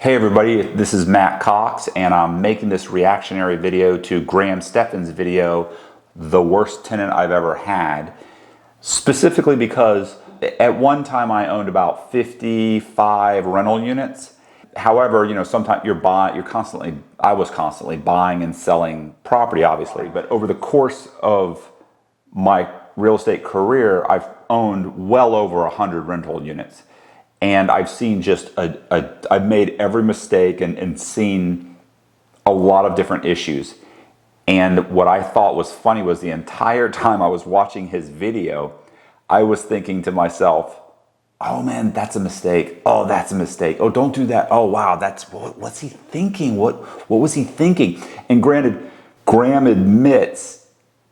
Hey everybody, this is Matt Cox and I'm making this reactionary video to Graham Stephan's video, The Worst Tenant I've Ever Had, specifically because at one time I owned about 55 rental units. However, sometimes I was constantly buying and selling property, obviously, but over the course of my real estate career, I've owned well over 100 rental units. And I've seen I've made every mistake and seen a lot of different issues. And what I thought was funny was the entire time I was watching his video, I was thinking to myself, oh man, that's a mistake. Oh, that's a mistake. Oh, don't do that. Oh, wow, what's he thinking? What was he thinking? And granted, Graham admits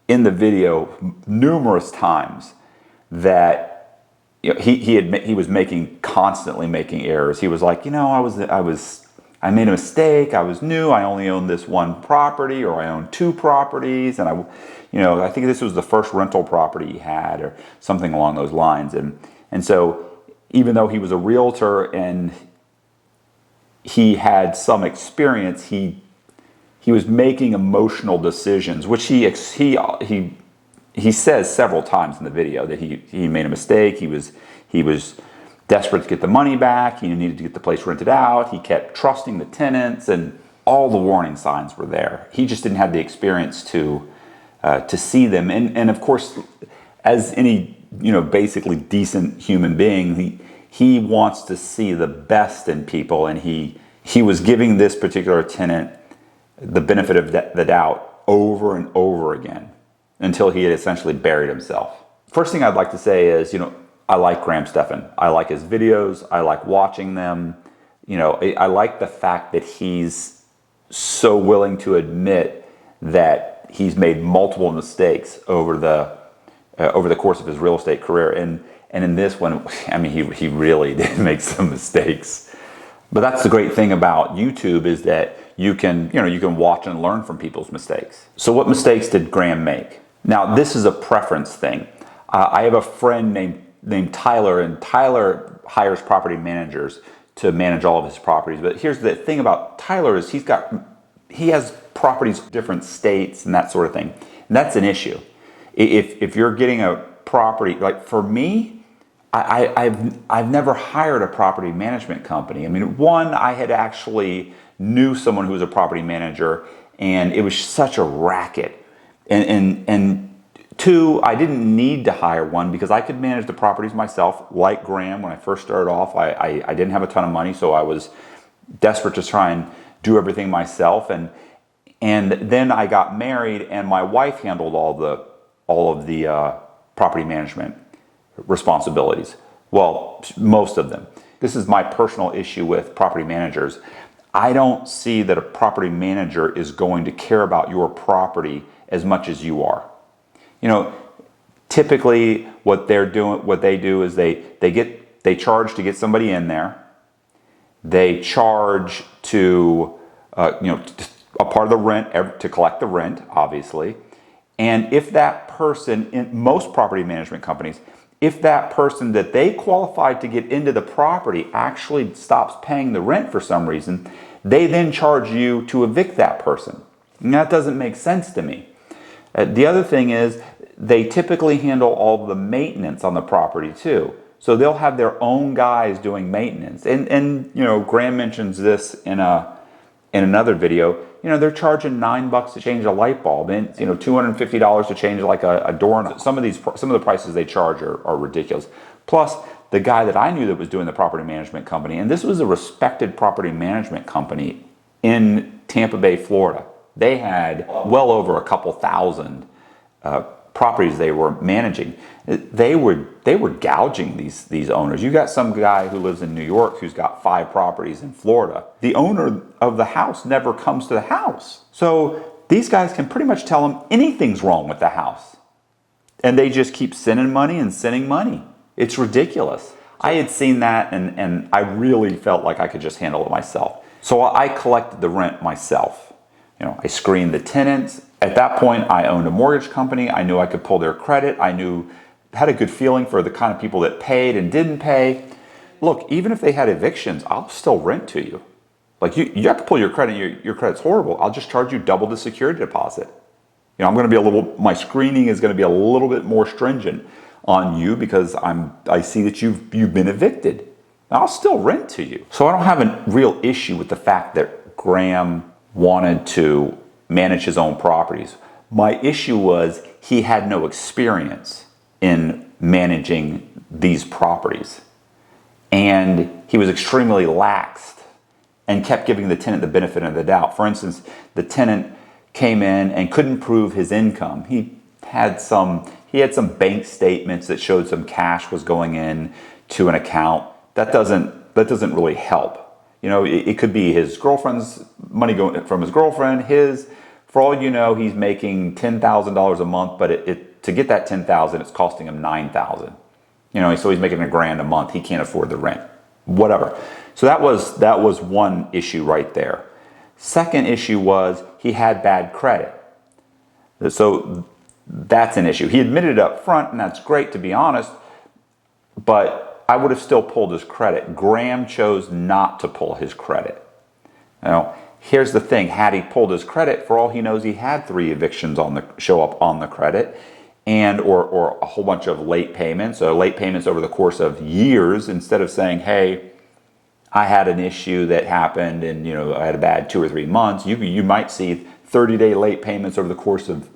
in the video numerous times that he was constantly making errors. He was like, I made a mistake. I was new. I only owned this one property, or I owned two properties, and I think this was the first rental property he had, or something along those lines. And so, even though he was a realtor and he had some experience, he was making emotional decisions, which he says several times in the video that he made a mistake. He was desperate to get the money back. He needed to get the place rented out. He kept trusting the tenants, and all the warning signs were there. He just didn't have the experience to see them. And of course, as any basically decent human being, he wants to see the best in people, and he was giving this particular tenant the benefit of the doubt over and over again, until he had essentially buried himself. First thing I'd like to say is, I like Graham Stephan. I like his videos. I like watching them. I like the fact that he's so willing to admit that he's made multiple mistakes over the course of his real estate career. And in this one, he really did make some mistakes. But that's the great thing about YouTube, is that you can watch and learn from people's mistakes. So what mistakes did Graham make? Now, this is a preference thing. I have a friend named Tyler, and Tyler hires property managers to manage all of his properties. But here's the thing about Tyler is he has properties in different states and that sort of thing. And that's an issue. If you're getting a property, like for me, I've never hired a property management company. One, I had actually knew someone who was a property manager, and it was such a racket. And two, I didn't need to hire one because I could manage the properties myself. Like Graham, when I first started off, I didn't have a ton of money, so I was desperate to try and do everything myself. And then I got married, and my wife handled all of the property management responsibilities. Well, most of them. This is my personal issue with property managers. I don't see that a property manager is going to care about your property as much as you are. Typically what they do is they charge to get somebody in there. They charge to a part of the rent to collect the rent, obviously. And if that person, in most property management companies, if that person that they qualified to get into the property actually stops paying the rent for some reason, they then charge you to evict that person. And that doesn't make sense to me. The other thing is, they typically handle all the maintenance on the property too. So they'll have their own guys doing maintenance. And Graham mentions this in another video. They're charging $9 to change a light bulb, and $250 to change like a doorknob. Some of the prices they charge are ridiculous. Plus, the guy that I knew that was doing the property management company, and this was a respected property management company in Tampa Bay, Florida. They had well over a couple thousand properties they were managing. They were gouging these owners. You got some guy who lives in New York who's got 5 properties in Florida. The owner of the house never comes to the house. So these guys can pretty much tell him anything's wrong with the house. And they just keep sending money and sending money. It's ridiculous. I had seen that, and I really felt like I could just handle it myself. So I collected the rent myself. I screened the tenants. At that point, I owned a mortgage company. I knew I could pull their credit. Had a good feeling for the kind of people that paid and didn't pay. Look, even if they had evictions, I'll still rent to you. Like you have to pull your credit. Your credit's horrible. I'll just charge you double the security deposit. I'm going to be my screening is going to be a little bit more stringent on you because I see that you've been evicted. I'll still rent to you. So I don't have a real issue with the fact that Graham wanted to manage his own properties. My issue was he had no experience in managing these properties. And he was extremely laxed and kept giving the tenant the benefit of the doubt. For instance, the tenant came in and couldn't prove his income. He had some bank statements that showed some cash was going in to an account. That doesn't really help. It could be his girlfriend's money going from his girlfriend. For all you know, he's making $10,000 a month, but to get that $10,000, it's costing him $9,000. So he's making $1,000 a month. He can't afford the rent. Whatever. So that was one issue right there. Second issue was he had bad credit. So that's an issue. He admitted it up front, and that's great, to be honest, but I would have still pulled his credit. Graham chose not to pull his credit. Here's the thing. Had he pulled his credit, for all he knows, he had 3 evictions show up on the credit, and or a whole bunch of late payments. So late payments over the course of years, instead of saying, hey, I had an issue that happened and I had a bad 2 or 3 months. You might see 30-day late payments over the course of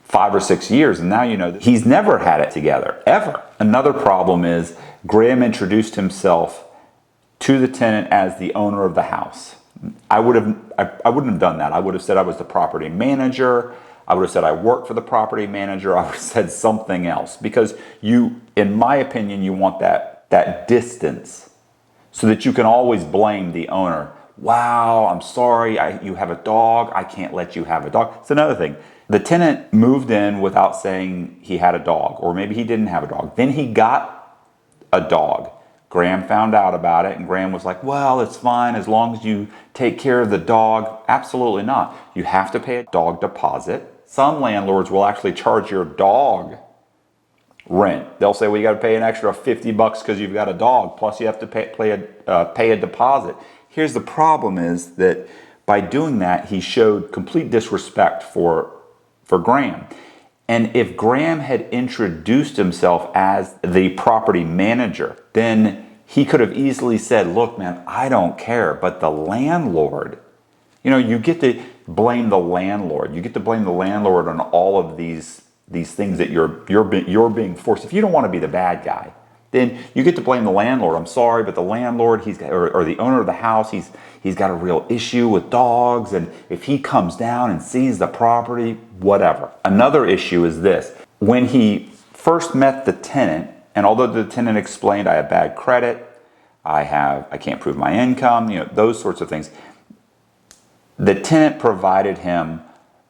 5 or 6 years, and now that he's never had it together, ever. Another problem is Graham introduced himself to the tenant as the owner of the house. I wouldn't have done that. I would have said I was the property manager. I would have said I worked for the property manager. I would have said something else, because in my opinion, you want that distance so that you can always blame the owner. Wow, I'm sorry, you have a dog. I can't let you have a dog. It's another thing. The tenant moved in without saying he had a dog, or maybe he didn't have a dog. Then he got a dog. Graham found out about it, and Graham was like, well, it's fine as long as you take care of the dog. Absolutely not. You have to pay a dog deposit. Some landlords will actually charge your dog rent. They'll say, well, you got to pay an extra $50 because you've got a dog, plus you have to pay a deposit. Here's the problem is that by doing that, he showed complete disrespect for Graham. And if Graham had introduced himself as the property manager, then he could have easily said, look, man, I don't care, but the landlord, you get to blame the landlord. You get to blame the landlord on all of these things that you're being forced. If you don't want to be the bad guy, then you get to blame the landlord. I'm sorry, but the landlord, or the owner of the house, he's got a real issue with dogs, and if he comes down and sees the property, whatever. Another issue is this. When he first met the tenant, and although the tenant explained, I have bad credit, I can't prove my income, those sorts of things, the tenant provided him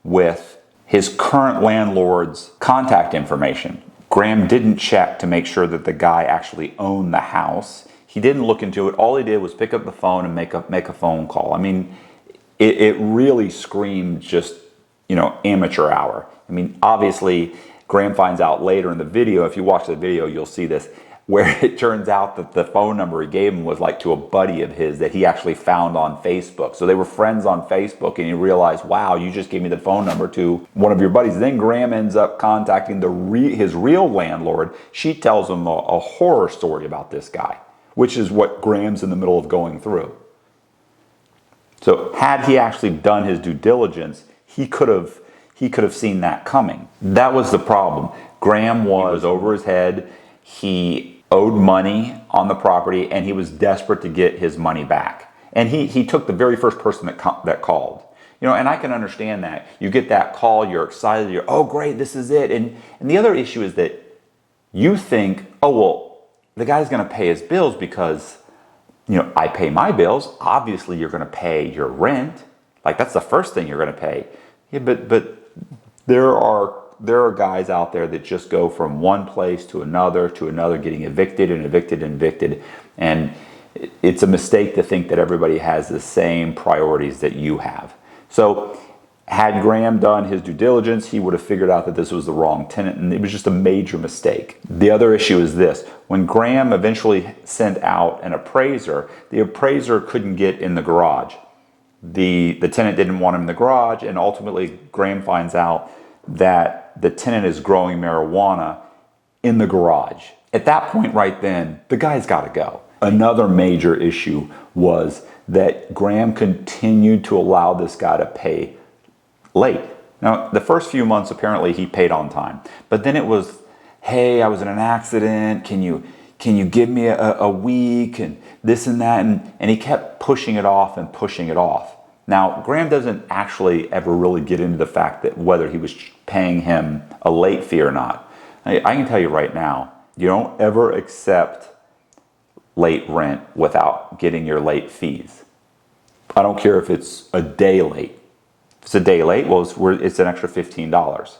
with his current landlord's contact information. Graham didn't check to make sure that the guy actually owned the house. He didn't look into it. All he did was pick up the phone and make a phone call. I mean, it really screamed just, amateur hour. I mean, obviously, Graham finds out later in the video, if you watch the video, you'll see this, where it turns out that the phone number he gave him was like to a buddy of his that he actually found on Facebook. So they were friends on Facebook, and he realized, wow, you just gave me the phone number to one of your buddies. Then Graham ends up contacting his real landlord. She tells him a horror story about this guy, which is what Graham's in the middle of going through. So had he actually done his due diligence, he could have seen that coming. That was the problem. Graham was over his head. He owed money on the property, and he was desperate to get his money back. And he took the very first person that called. And I can understand that. You get that call, you're excited, oh great, this is it. And the other issue is that you think, oh well, the guy's going to pay his bills because, I pay my bills. Obviously, you're going to pay your rent. Like that's the first thing you're going to pay. Yeah, but there are guys out there that just go from one place to another, getting evicted and evicted and evicted. And it's a mistake to think that everybody has the same priorities that you have. So Had Graham done his due diligence, he would have figured out that this was the wrong tenant, and it was just a major mistake. The other issue is this. When Graham eventually sent out an appraiser, the appraiser couldn't get in the garage. The tenant didn't want him in the garage, and ultimately Graham finds out that the tenant is growing marijuana in the garage. At that point right then, the guy's got to go. Another major issue was that Graham continued to allow this guy to pay late. Now, the first few months, apparently he paid on time, but then it was, hey, I was in an accident. Can you give me a week and this and that? And he kept pushing it off and pushing it off. Now, Graham doesn't actually ever really get into the fact that whether he was paying him a late fee or not. I can tell you right now, you don't ever accept late rent without getting your late fees. I don't care if it's a day late. If it's a day late, well, it's an extra $15.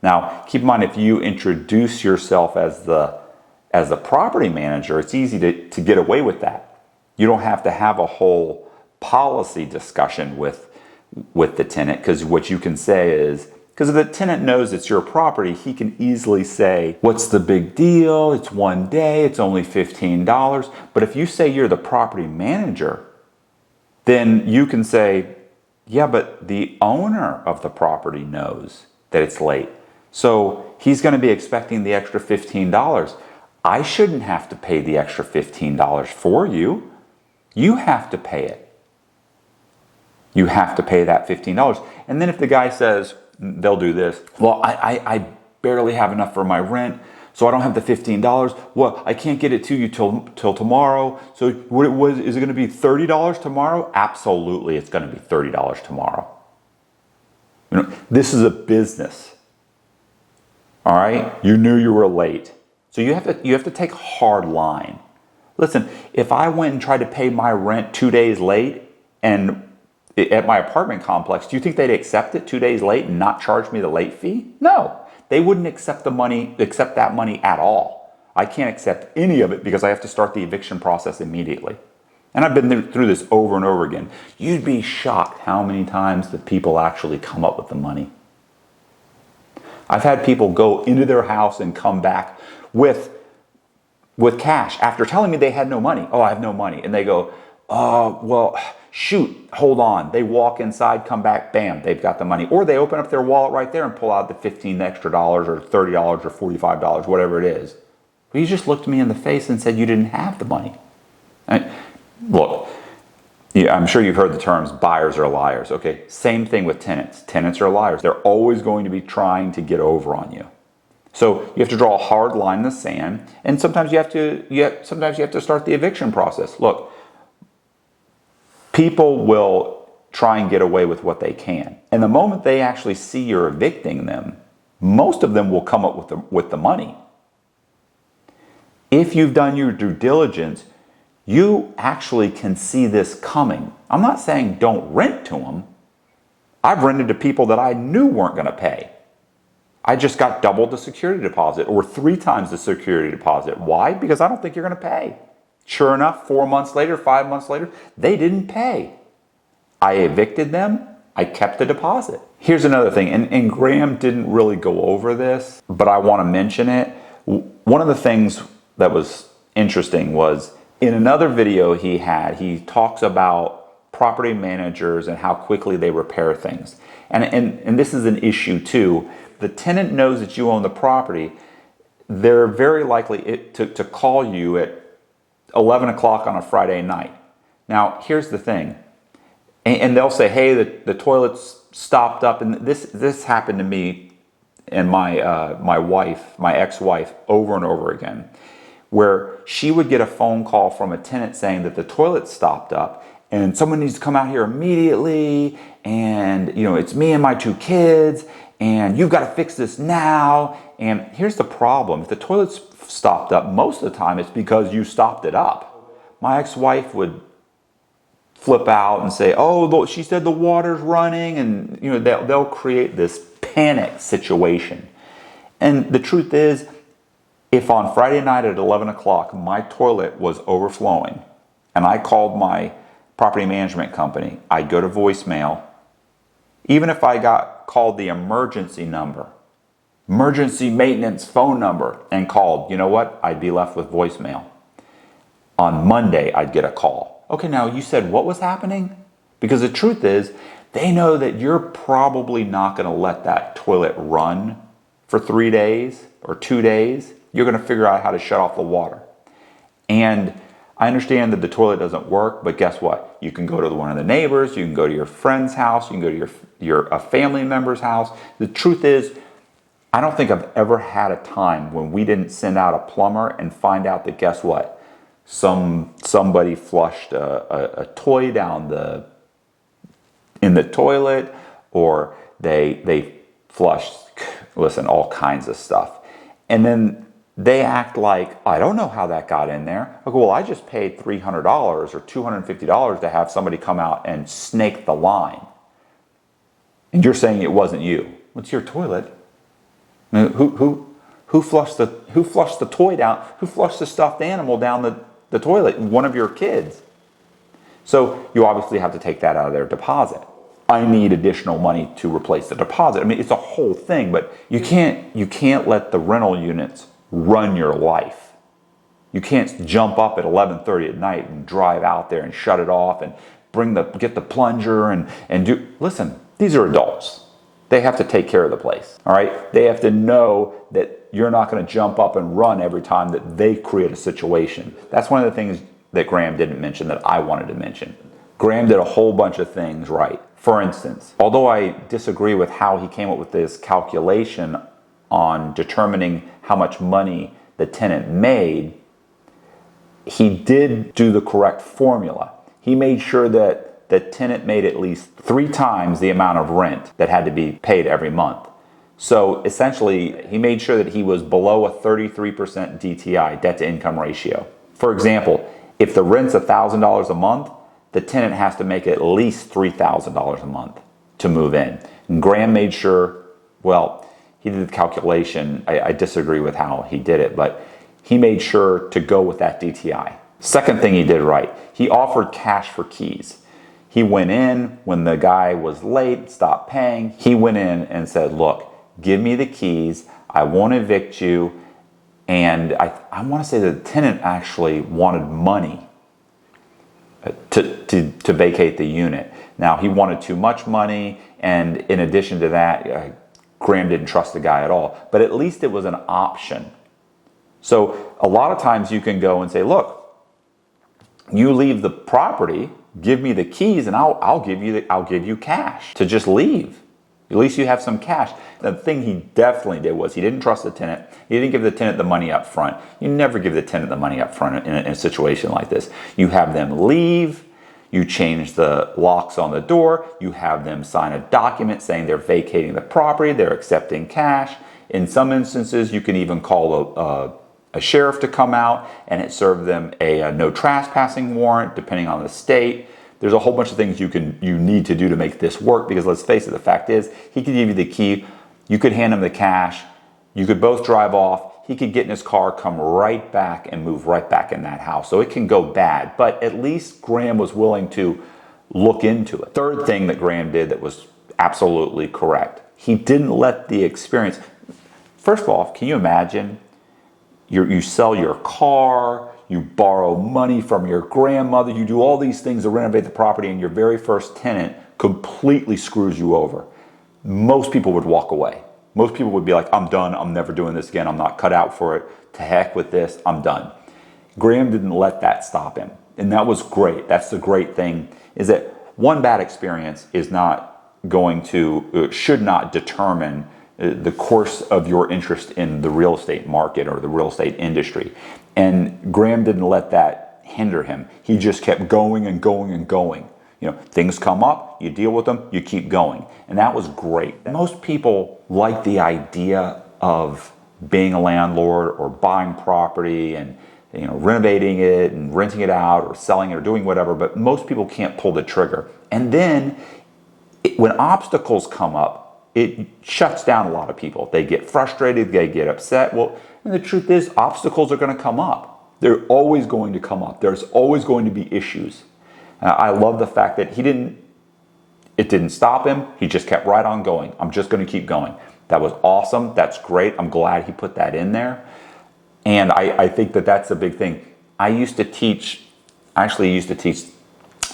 Now, keep in mind, if you introduce yourself as the property manager, it's easy to get away with that. You don't have to have a whole policy discussion with the tenant, because what you can say is, because if the tenant knows it's your property, he can easily say, what's the big deal? It's one day, it's only $15. But if you say you're the property manager, then you can say, yeah, but the owner of the property knows that it's late. So he's going to be expecting the extra $15. I shouldn't have to pay the extra $15 for you. You have to pay it. You have to pay that $15. And then if the guy says, they'll do this, well, I barely have enough for my rent, so I don't have the $15. Well, I can't get it to you till tomorrow. So is it going to be $30 tomorrow? Absolutely, it's going to be $30 tomorrow. You know, this is a business. All right, you knew you were late, so you have to take a hard line. Listen, if I went and tried to pay my rent 2 days late and at my apartment complex, do you think they'd accept it 2 days late and not charge me the late fee? No. They wouldn't accept that money at all. I can't accept any of it because I have to start the eviction process immediately. And I've been through this over and over again. You'd be shocked how many times the people actually come up with the money. I've had people go into their house and come back with cash after telling me they had no money. Oh, I have no money. And they go, oh, well, shoot, hold on. They walk inside, come back, bam, they've got the money. Or they open up their wallet right there and pull out the $15 extra or $30 or $45, whatever it is. But you just looked me in the face and said you didn't have the money. Look, I'm sure you've heard the terms buyers are liars. Okay, same thing with tenants. Tenants are liars. They're always going to be trying to get over on you. So you have to draw a hard line in the sand, and sometimes you have to start the eviction process. Look, people will try and get away with what they can. And the moment they actually see you're evicting them, most of them will come up with the money. If you've done your due diligence, you actually can see this coming. I'm not saying don't rent to them. I've rented to people that I knew weren't going to pay. I just got double the security deposit or 3 times the security deposit. Why? Because I don't think you're going to pay. Sure enough, 4 months later, 5 months later, they didn't pay. I evicted them. I kept the deposit. Here's another thing, and Graham didn't really go over this, but I want to mention it. One of the things that was interesting was in another video he talks about property managers and how quickly they repair things. And this is an issue too. The tenant knows that you own the property. They're very likely to call you at 11 o'clock on a Friday night. Now, here's the thing. And they'll say, hey, the toilet's stopped up. And this happened to me and my ex-wife over and over again, where she would get a phone call from a tenant saying that the toilet stopped up and someone needs to come out here immediately, and it's me and my 2 kids, and you've got to fix this now. And here's the problem. If the toilet's stopped up, most of the time it's because you stopped it up. My ex-wife would flip out and say, oh, she said the water's running, and they'll create this panic situation. And the truth is, if on Friday night at 11 o'clock my toilet was overflowing and I called my property management company, I'd go to voicemail. Even if I got called the emergency number, emergency maintenance phone number, and called, you know what? I'd be left with voicemail. On Monday, I'd get a call. Okay, now you said what was happening? Because the truth is, they know that you're probably not going to let that toilet run for 3 days or 2 days. You're going to figure out how to shut off the water. And I understand that the toilet doesn't work, but guess what? You can go to one of the neighbors, you can go to your friend's house, you can go to your family member's house. The truth is, I don't think I've ever had a time when we didn't send out a plumber and find out that, guess what? Somebody flushed a toy down in the toilet, or they flushed, listen, all kinds of stuff. And then they act like, I don't know how that got in there. I go, well, I just paid $300 or $250 to have somebody come out and snake the line. And you're saying it wasn't you. It's your toilet. I mean, who flushed the toy down? Who flushed the stuffed animal down the toilet? One of your kids. So you obviously have to take that out of their deposit. I need additional money to replace the deposit. I mean, it's a whole thing, but you can't let the rental units run your life. You can't jump up at 11:30 at night and drive out there and shut it off and get the plunger and do. Listen, these are adults. They have to take care of the place. All right? They have to know that you're not going to jump up and run every time that they create a situation. That's one of the things that Graham didn't mention that I wanted to mention. Graham did a whole bunch of things right. For instance, although I disagree with how he came up with this calculation on determining how much money the tenant made, he did do the correct formula. He made sure that the tenant made at least 3 times the amount of rent that had to be paid every month. So essentially, he made sure that he was below a 33% DTI, debt to income ratio. For example, if the rent's $1,000 a month, the tenant has to make at least $3,000 a month to move in. And Graham made sure, well, he did the calculation. I disagree with how he did it, but he made sure to go with that DTI. Second thing he did right, he offered cash for keys. He went in when the guy was late, stopped paying. He went in and said, look, give me the keys. I won't evict you. And I want to say the tenant actually wanted money to vacate the unit. Now, he wanted too much money, and in addition to that, Graham didn't trust the guy at all. But at least it was an option. So a lot of times you can go and say, look, you leave the property, give me the keys, and I'll give you cash to just leave. At least you have some cash. The thing he definitely did was he didn't trust the tenant. He didn't give the tenant the money up front. You never give the tenant the money up front in a situation like this. You have them leave. You change the locks on the door. You have them sign a document saying they're vacating the property. They're accepting cash. In some instances, you can even call a sheriff to come out and it served them a no trespassing warrant, depending on the state. There's a whole bunch of things you need to do to make this work, because let's face it, the fact is, he could give you the key, you could hand him the cash, you could both drive off, he could get in his car, come right back and move right back in that house. So it can go bad, but at least Graham was willing to look into it. Third thing that Graham did that was absolutely correct, he didn't let the experience. First of all, can you imagine, you sell your car, you borrow money from your grandmother, you do all these things to renovate the property, and your very first tenant completely screws you over. Most people would walk away. Most people would be like, I'm done, I'm never doing this again, I'm not cut out for it, to heck with this, I'm done. Graham didn't let that stop him, and that was great. That's the great thing, is that one bad experience is not going to, should not determine the course of your interest in the real estate market or the real estate industry. And Graham didn't let that hinder him. He just kept going and going and going. You know, things come up, you deal with them, you keep going. And that was great. Most people like the idea of being a landlord or buying property and renovating it and renting it out or selling it or doing whatever, but most people can't pull the trigger. And then when obstacles come up, it shuts down a lot of people. They get frustrated, they get upset. Well, and the truth is, obstacles are going to come up. They're always going to come up. There's always going to be issues. I love the fact that he didn't It didn't stop him. He just kept right on going. I'm just going to keep going. That was awesome. That's great. I'm glad he put that in there. And I think that that's a big thing. I used to teach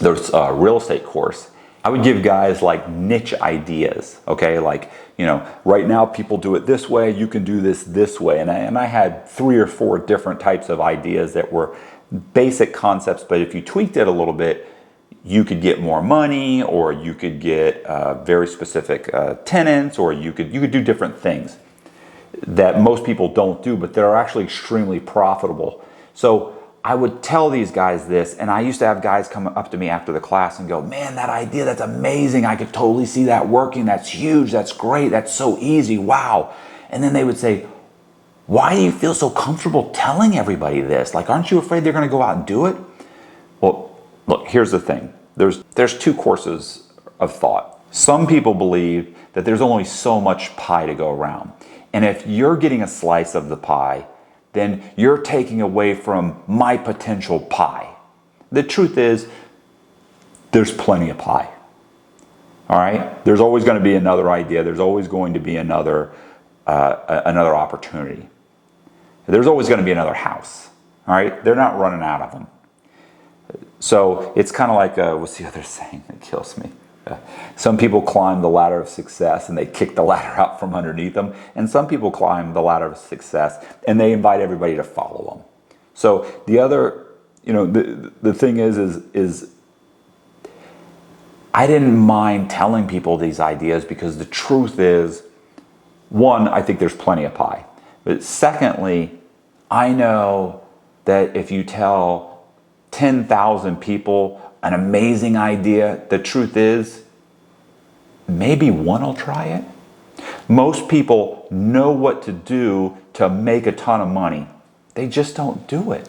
there's a real estate course. I would give guys like niche ideas, okay? Like, right now people do it this way, you can do this way. And I had 3 or 4 different types of ideas that were basic concepts, but if you tweaked it a little bit, you could get more money, or you could get very specific tenants, or you could do different things that most people don't do, but that are actually extremely profitable. So I would tell these guys this, and I used to have guys come up to me after the class and go, man, that idea, that's amazing. I could totally see that working. That's huge. That's great. That's so easy. Wow. And then they would say, why do you feel so comfortable telling everybody this? Like, aren't you afraid they're going to go out and do it? Well, look, here's the thing. There's 2 courses of thought. Some people believe that there's only so much pie to go around. And if you're getting a slice of the pie, then you're taking away from my potential pie. The truth is, there's plenty of pie. All right? There's always going to be another idea. There's always going to be another opportunity. There's always going to be another house. All right? They're not running out of them. So it's kind of like, what's the other saying that kills me? Some people climb the ladder of success and they kick the ladder out from underneath them. And some people climb the ladder of success and they invite everybody to follow them. So the other, the thing is I didn't mind telling people these ideas because the truth is, one, I think there's plenty of pie. But secondly, I know that if you tell 10,000 people an amazing idea, the truth is, maybe one will try it. Most people know what to do to make a ton of money. They just don't do it.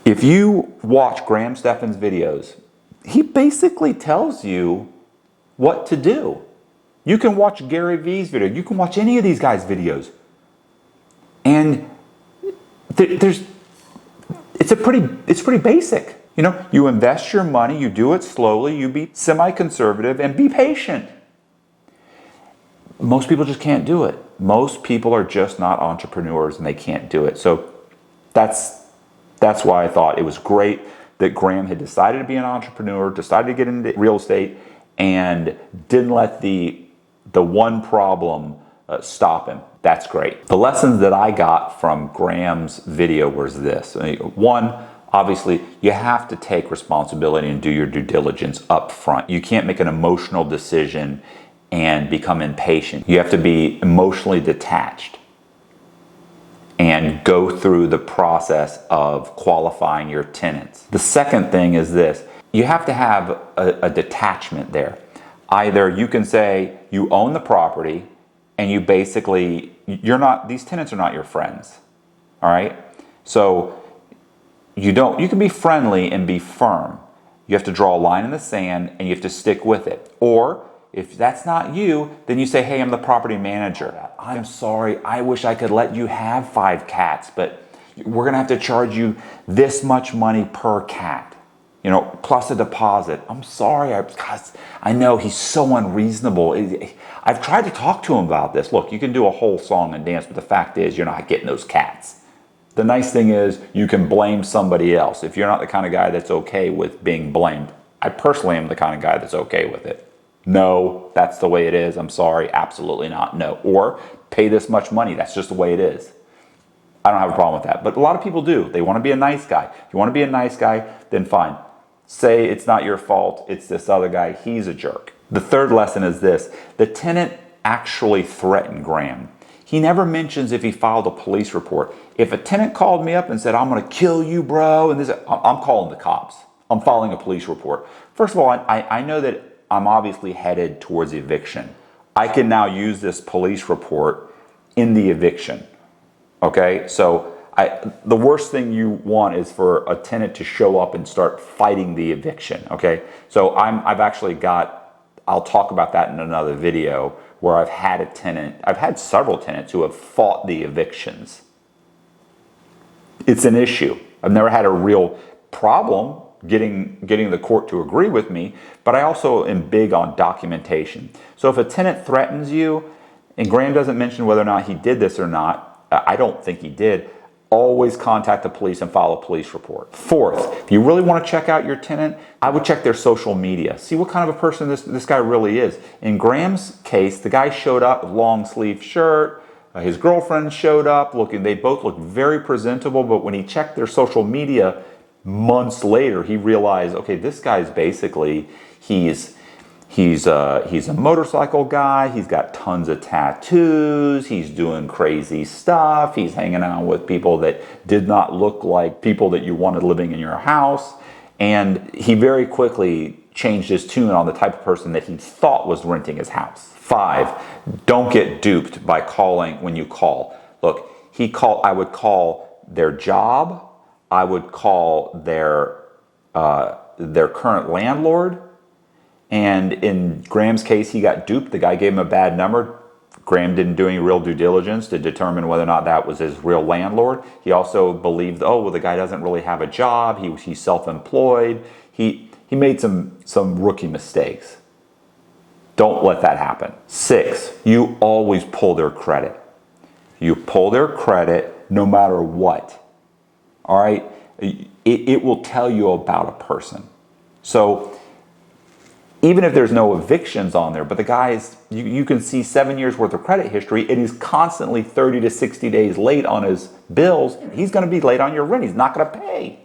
If you watch Graham Stephan's videos, he basically tells you what to do. You can watch Gary Vee's video. You can watch any of these guys' videos. And it's pretty basic. You invest your money, you do it slowly, you be semi-conservative, and be patient. Most people just can't do it. Most people are just not entrepreneurs, and they can't do it. So that's why I thought it was great that Graham had decided to be an entrepreneur, decided to get into real estate, and didn't let the one problem stop him. That's great. The lessons that I got from Graham's video was this. One, obviously, you have to take responsibility and do your due diligence up front. You can't make an emotional decision and become impatient. You have to be emotionally detached and go through the process of qualifying your tenants. The second thing is this. You have to have a detachment there. Either you can say you own the property and you basically, these tenants are not your friends. All right? So you can be friendly and be firm. You have to draw a line in the sand and you have to stick with it. Or if that's not you, then you say, hey, I'm the property manager. I'm sorry, I wish I could let you have 5 cats, but we're gonna have to charge you this much money per cat, plus a deposit. I'm sorry, I know he's so unreasonable. I've tried to talk to him about this. Look, you can do a whole song and dance, but the fact is you're not getting those cats. The nice thing is you can blame somebody else. If you're not the kind of guy that's okay with being blamed, I personally am the kind of guy that's okay with it. No, that's the way it is. I'm sorry, absolutely not. No. Or pay this much money. That's just the way it is. I don't have a problem with that. But a lot of people do. They want to be a nice guy. If you want to be a nice guy, then fine. Say it's not your fault. It's this other guy. He's a jerk. The third lesson is this. The tenant actually threatened Graham. He never mentions if he filed a police report. If a tenant called me up and said, I'm going to kill you, bro, and I'm calling the cops. I'm filing a police report. First of all, I know that I'm obviously headed towards eviction. I can now use this police report in the eviction. Okay? So the worst thing you want is for a tenant to show up and start fighting the eviction. Okay? So I'll talk about that in another video, where I've had several tenants who have fought the evictions. It's an issue. I've never had a real problem getting the court to agree with me, but I also am big on documentation. So if a tenant threatens you, and Graham doesn't mention whether or not he did this or not, I don't think he did, always contact the police and file a police report. Fourth, if you really want to check out your tenant, I would check their social media. See what kind of a person this guy really is. In Graham's case, the guy showed up with long sleeve shirt, his girlfriend showed up they both looked very presentable, but when he checked their social media months later, he realized, okay, this guy's basically, he's a motorcycle guy, he's got tons of tattoos, he's doing crazy stuff, he's hanging out with people that did not look like people that you wanted living in your house, and he very quickly changed his tune on the type of person that he thought was renting his house. 5, don't get duped by calling when you call. Look, I would call their job, I would call their current landlord, and in Graham's case, he got duped. The guy gave him a bad number. Graham didn't do any real due diligence to determine whether or not that was his real landlord. He also believed, oh, well, the guy doesn't really have a job. He's self-employed. He made some rookie mistakes. Don't let that happen. 6, you always pull their credit. You pull their credit no matter what. All right? It will tell you about a person. So even if there's no evictions on there, but the guy's, you can see 7 years worth of credit history, and he's constantly 30 to 60 days late on his bills, he's going to be late on your rent. He's not going to pay.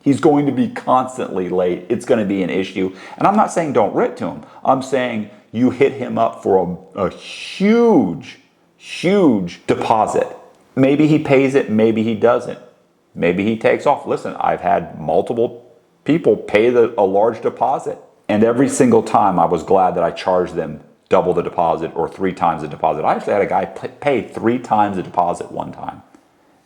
He's going to be constantly late. It's going to be an issue. And I'm not saying don't rent to him. I'm saying you hit him up for a huge, huge deposit. Maybe he pays it, maybe he doesn't. Maybe he takes off. Listen, I've had multiple people pay a large deposit. And every single time I was glad that I charged them double the deposit or 3 times the deposit. I actually had a guy pay 3 times the deposit one time.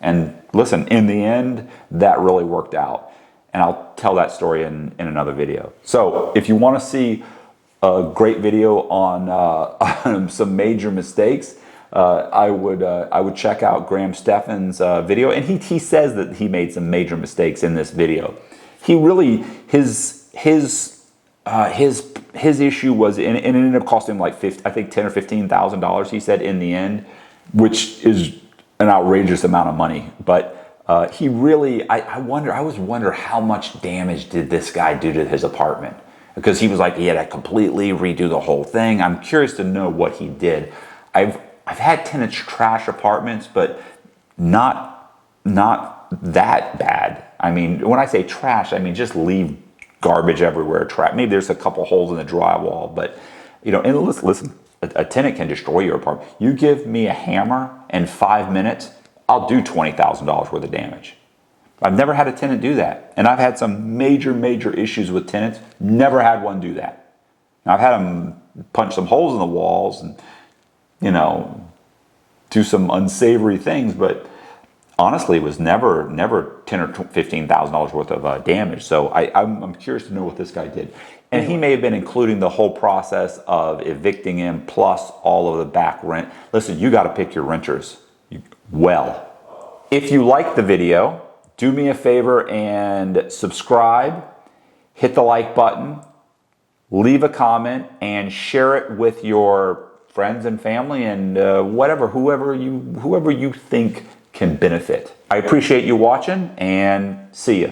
And listen, in the end, that really worked out. And I'll tell that story in another video. So if you want to see a great video on some major mistakes, I would check out Graham Stephan's video. And he says that he made some major mistakes in this video. He really, his issue was, and it ended up costing him like $10,000 or $15,000, he said, in the end, which is an outrageous amount of money. But he really, I always wonder how much damage did this guy do to his apartment? Because he was like, he had to completely redo the whole thing. I'm curious to know what he did. I've had tenants trash apartments, but not that bad. I mean, when I say trash, I mean just leave garbage everywhere. Maybe there's a couple holes in the drywall, but and listen, a tenant can destroy your apartment. You give me a hammer in 5 minutes, I'll do $20,000 worth of damage. I've never had a tenant do that, and I've had some major issues with tenants. Never had one do that. Now, I've had them punch some holes in the walls and do some unsavory things, but honestly, it was never $10,000 or $15,000 worth of damage. So I'm curious to know what this guy did. And he may have been including the whole process of evicting him plus all of the back rent. Listen, you got to pick your renters well. If you like the video, do me a favor and subscribe, hit the like button, leave a comment, and share it with your friends and family and whoever you think can benefit. I appreciate you watching, and see ya.